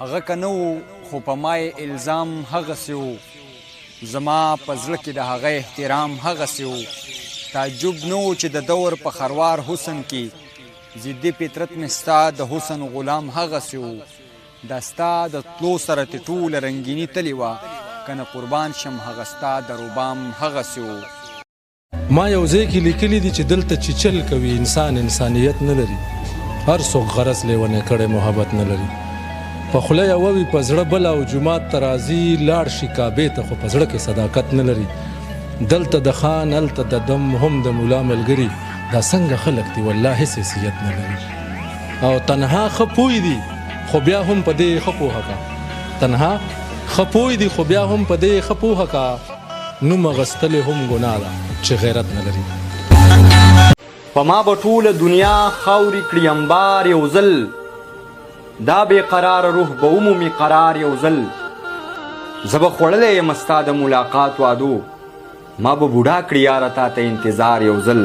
هغه که نه و خو په ما یې الزام هغسې و زما په زړه کې د هغه احترام هغسې و تعجب نه و چې د دور په خروار حسن کې ضدي فطرت مې ستا د حسن غلام هغسې و دا ستا د تلو سره تې ټوله رنګیني تلې وه که نه قربان شم هغه ستا د روبام هغسې و ما یو ځای کې لیکلي دي چې دلته چې چل کوي انسان انسانیت نه لري هر څوک غرض لیونی کړی محبت نه لري په خوله یوه وي په زړه بله او جومات ته راځي لاړ شي کعبې ته خو په زړه کې صداقت نه لري دلته د خان هلته د دم هم د ملا ملګري دا څنګه خلک دي والله هېڅ حیثیت نه لري او تنها ښه پوی دي خو بیا هم په دې ښه پوهه کا تنها ښه پوی دي خو بیا هم په دې ښه پوهه کا نوم اغستلې هم ګناه ده چې غیرت نه لري په ما به ټوله دنیا خاورې کړي انبار یو ځل دا بې قراره روح به ومومي قرار یو ځل زه به خوړلی یم ستا د ملاقات وعدو ما به بوډا کړي یاره تا ته انتظار یو ځل